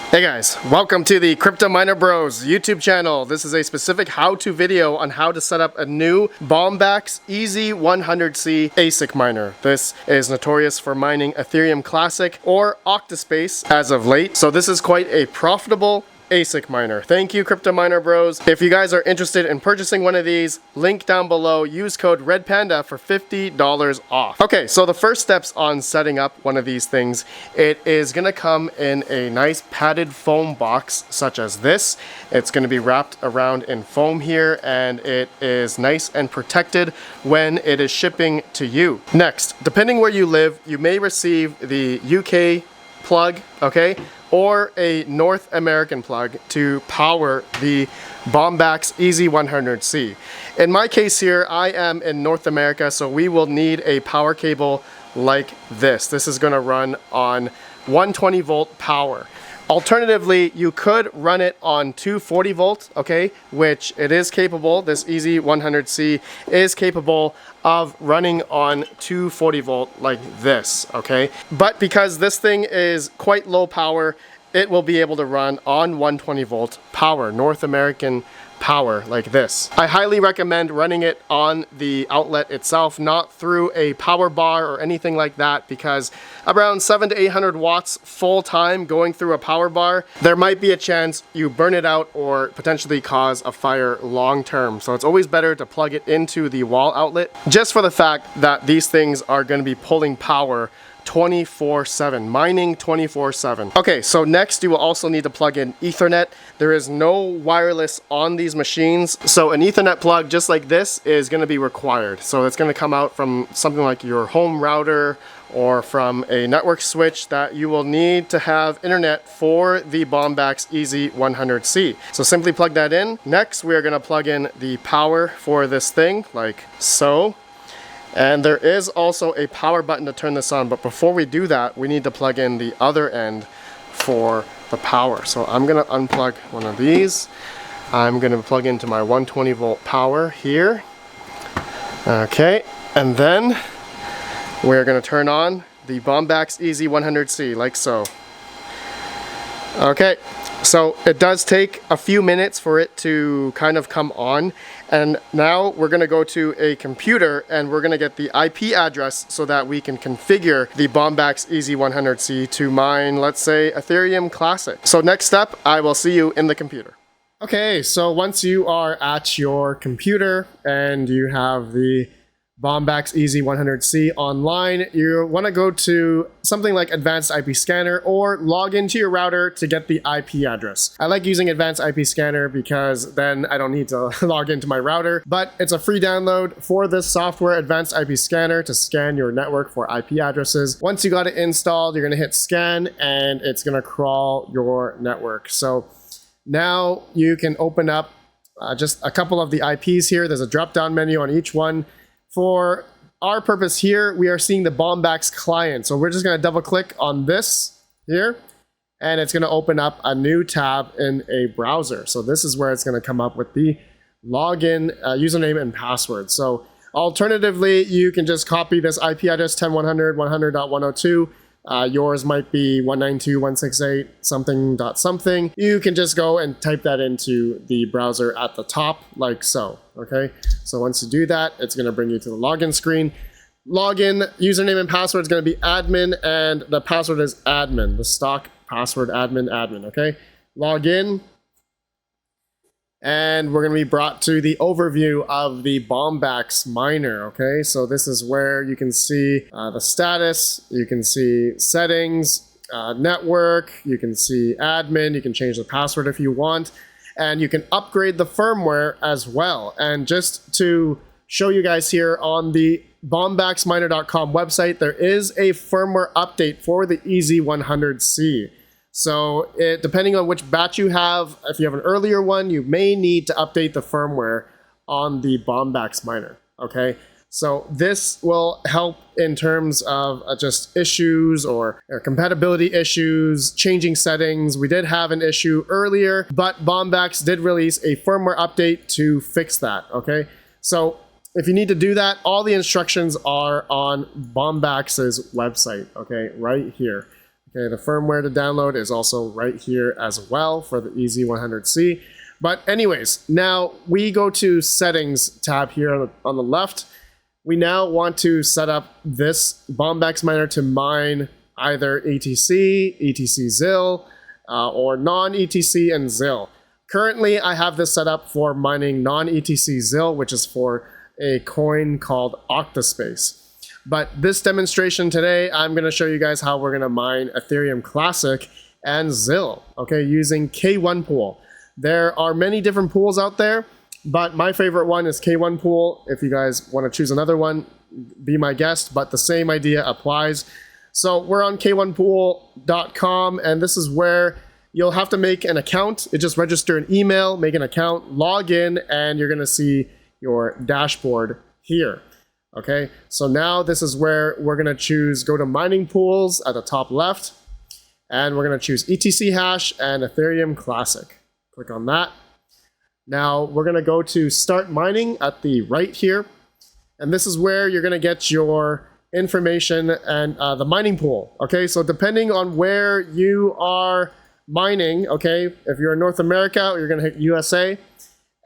Hey guys, welcome to the Cryptominerbros YouTube channel. This is a specific how-to video on how to set up a new Bombax EZ100-C ASIC miner. This is notorious for mining Ethereum Classic or Octaspace as of late, so this is quite a profitable ASIC miner. Thank you, Cryptominerbros. If you guys are interested in purchasing one of these, link down below, use code REDPANDA for $50 off. Okay, so the first steps on setting up one of these things, it is gonna come in a nice padded foam box such as this. It's gonna be wrapped around in foam here, and it is nice and protected when it is shipping to you. Next, depending where you live, you may receive the UK plug, okay, or a North American plug to power the Bombax EZ100-C. In my case here, I am in North America, so we will need a power cable like this. This is gonna run on 120 volt power. Alternatively, you could run it on 240 volt, okay, which it is capable. This EZ100-C is capable of running on 240 volt like this, okay? But because this thing is quite low power, it will be able to run on 120 volt power, North American power like this. I highly recommend running it on the outlet itself, not through a power bar or anything like that, because around 700 to 800 watts full time going through a power bar, there might be a chance you burn it out or potentially cause a fire long term. So it's always better to plug it into the wall outlet, just for the fact that these things are going to be pulling power 24/7, mining 24/7. Okay, so next you will also need to plug in Ethernet. There is no wireless on these machines, so an Ethernet plug just like this is going to be required. So it's going to come out from something like your home router or from a network switch that you will need to have internet for the Bombax EZ100-C. So simply plug that in. Next, we are going to plug in the power for this thing like so. And there is also a power button to turn this on, but before we do that, we need to plug in the other end for the power. So I'm gonna unplug one of these. I'm gonna plug into my 120 volt power here. Okay, and then we're gonna turn on the Bombax EZ100-C like so. Okay, so it does take a few minutes for it to kind of come on, and now we're going to go to a computer and we're going to get the IP address so that we can configure the Bombax EZ100-C to mine, let's say, Ethereum Classic. So next step, I will see you in the computer. Okay, so once you are at your computer and you have the Bombax EZ100-C online, you want to go to something like Advanced IP Scanner or log into your router to get the IP address. I like using Advanced IP Scanner because then I don't need to log into my router, but it's a free download for this software, Advanced IP Scanner, to scan your network for IP addresses. Once you got it installed, you're going to hit scan and it's going to crawl your network. So now you can open up just a couple of the IPs here. There's a drop-down menu on each one. For our purpose here, we are seeing the Bombax client. So we're just going to double click on this here, and it's going to open up a new tab in a browser. So this is where it's going to come up with the login username and password. So alternatively, you can just copy this IP address 10.100.100.102. Yours might be 192.168 something. You can just go and type that into the browser at the top like so, okay? So once you do that, it's gonna bring you to the login screen. Login, username and password is gonna be admin, and the password is admin, the stock password admin, okay? Log in, and we're going to be brought to the overview of the Bombax miner, okay? So this is where you can see the status, you can see settings, network, you can see admin, you can change the password if you want, and you can upgrade the firmware as well. And just to show you guys here on the bombaxminer.com website, there is a firmware update for the EZ100-C. So depending on which batch you have, if you have an earlier one, you may need to update the firmware on the Bombax miner, okay? So this will help in terms of just issues or compatibility issues, changing settings. We did have an issue earlier, but Bombax did release a firmware update to fix that, okay? So if you need to do that, all the instructions are on Bombax's website, okay, right here. Okay, the firmware to download is also right here as well for the EZ100-C. But anyways, now we go to settings tab here on the left. We now want to set up this Bombax miner to mine either ETC, ETC ZIL, or non-ETC and ZIL. Currently, I have this set up for mining non-ETC ZIL, which is for a coin called Octaspace. But this demonstration today, I'm going to show you guys how we're going to mine Ethereum Classic and ZIL, okay, using K1 pool. There are many different pools out there, but my favorite one is K1 pool. If you guys want to choose another one, be my guest, but the same idea applies. So we're on k1pool.com, and this is where you'll have to make an account. You just register an email, make an account, log in, and you're going to see your dashboard here. Okay, so now this is where we're going to choose, go to mining pools at the top left, and we're going to choose ETC hash and Ethereum Classic. Click on that. Now we're going to go to start mining at the right here, and this is where you're going to get your information and the mining pool. Okay, so depending on where you are mining, okay, if you're in North America, you're going to hit USA,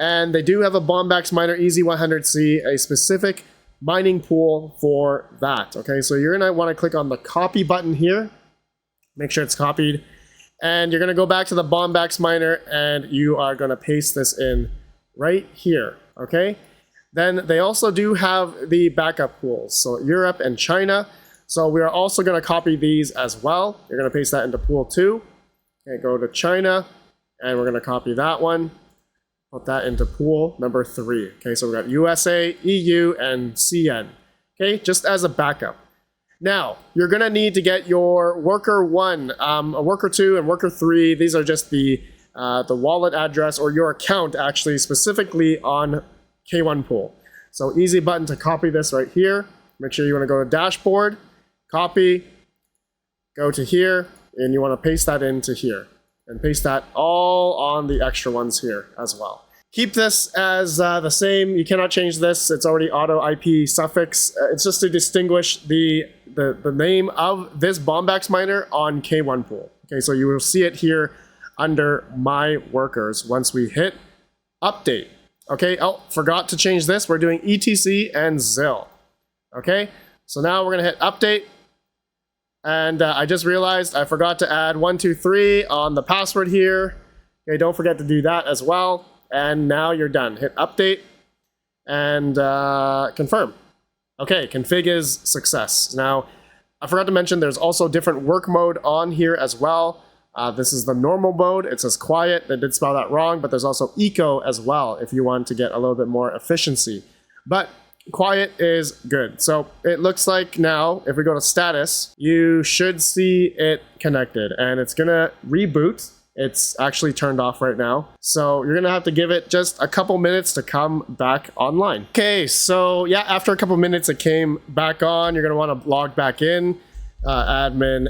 and they do have a Bombax Miner EZ100-C, a specific mining pool for that. Okay, so you're gonna want to click on the copy button here, make sure it's copied, and you're gonna go back to the Bombax miner and you are gonna paste this in right here. Okay, then they also do have the backup pools, so Europe and China. So we are also gonna copy these as well. You're gonna paste that into pool 2. Okay, go to China and we're gonna copy that one. Put that into pool number 3. Okay, so we got USA, EU, and CN. Okay, just as a backup. Now, you're going to need to get your worker 1, a worker 2, and worker 3. These are just the wallet address or your account actually specifically on K1 pool. So easy button to copy this right here. Make sure you want to go to dashboard, copy, go to here, and you want to paste that into here. And paste that all on the extra ones here as well. Keep this as the same. You cannot change this. It's already auto IP suffix. It's just to distinguish the name of this Bombax miner on K1 pool. Okay, so you will see it here under my workers once we hit update. Okay, oh, forgot to change this. We're doing ETC and ZIL. Okay, so now we're gonna hit update. And I just realized I forgot to add 123 on the password here. Okay, don't forget to do that as well. And now you're done. Hit update and confirm. Okay, config is success. Now, I forgot to mention there's also different work mode on here as well. This is the normal mode. It says quiet. I did spell that wrong, but there's also eco as well if you want to get a little bit more efficiency. But quiet is good. So it looks like now, if we go to status, you should see it connected and it's gonna reboot. It's actually turned off right now. So you're gonna have to give it just a couple minutes to come back online. Okay, so yeah, after a couple minutes it came back on. You're gonna wanna log back in, admin,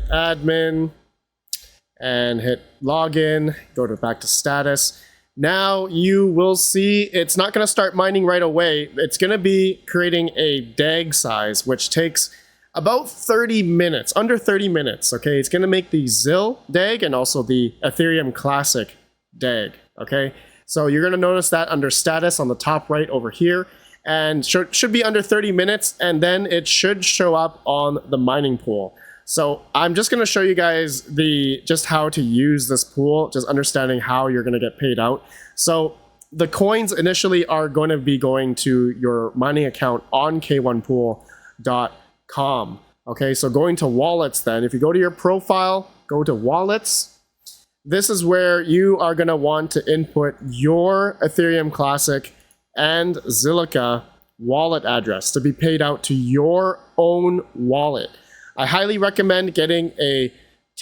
and hit login, go back to status. Now you will see it's not going to start mining right away. It's going to be creating a DAG size, which takes about 30 minutes, under 30 minutes. Okay, it's going to make the ZIL DAG and also the Ethereum Classic DAG. Okay, so you're going to notice that under status on the top right over here, and should be under 30 minutes, and then it should show up on the mining pool. So I'm just going to show you guys just how to use this pool, just understanding how you're going to get paid out. So the coins initially are going to be going to your mining account on k1pool.com. Okay, so going to wallets then, if you go to your profile, go to wallets, this is where you are going to want to input your Ethereum Classic and Zilliqa wallet address to be paid out to your own wallet. I highly recommend getting a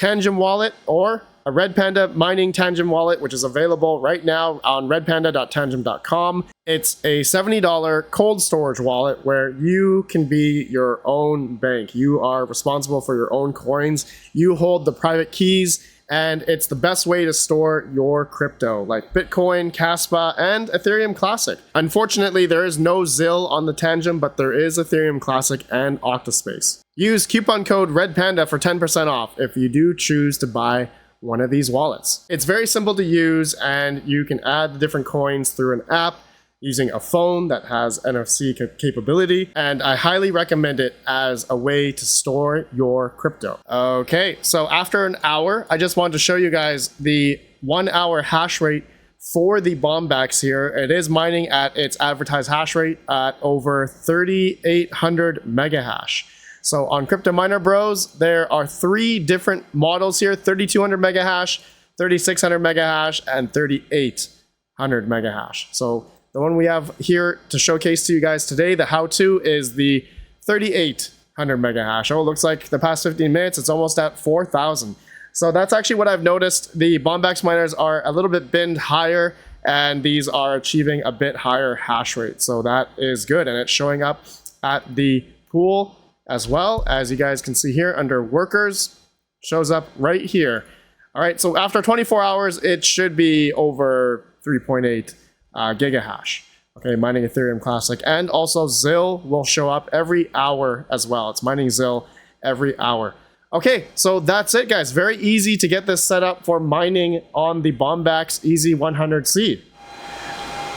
Tangem wallet or a Red Panda mining Tangem wallet, which is available right now on redpanda.tangem.com. It's a $70 cold storage wallet where you can be your own bank. You are responsible for your own coins. You hold the private keys, and it's the best way to store your crypto, like Bitcoin, Caspa, and Ethereum Classic. Unfortunately, there is no ZIL on the Tangem, but there is Ethereum Classic and Octaspace. Use coupon code REDPANDA for 10% off if you do choose to buy one of these wallets. It's very simple to use, and you can add the different coins through an app using a phone that has NFC capability, and I highly recommend it as a way to store your crypto. Okay, so after an hour, I just wanted to show you guys the 1 hour hash rate for the Bombax here. It is mining at its advertised hash rate at over 3,800 mega hash. So on Cryptominerbros, there are 3 different models here: 3,200 mega hash, 3,600 mega hash, and 3,800 mega hash. So the one we have here to showcase to you guys today, the how-to, is the 3,800 mega hash. Oh, it looks like the past 15 minutes, it's almost at 4,000. So that's actually what I've noticed. The Bombax miners are a little bit binned higher, and these are achieving a bit higher hash rate. So that is good, and it's showing up at the pool as well. As you guys can see here under workers, shows up right here. All right, so after 24 hours, it should be over 3.8 gigahash. Okay, mining Ethereum Classic. And also ZIL will show up every hour as well. It's mining ZIL every hour. Okay, so that's it, guys. Very easy to get this set up for mining on the Bombax EZ100-C.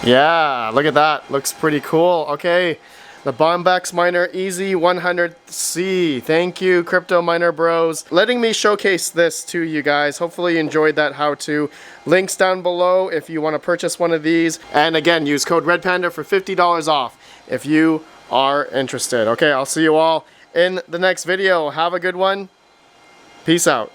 Yeah, look at that. Looks pretty cool. Okay, the Bombax Miner EZ100-C. Thank you, Cryptominerbros, letting me showcase this to you guys. Hopefully you enjoyed that how-to. Links down below if you want to purchase one of these. And again, use code REDPANDA for $50 off if you are interested. Okay, I'll see you all in the next video. Have a good one. Peace out.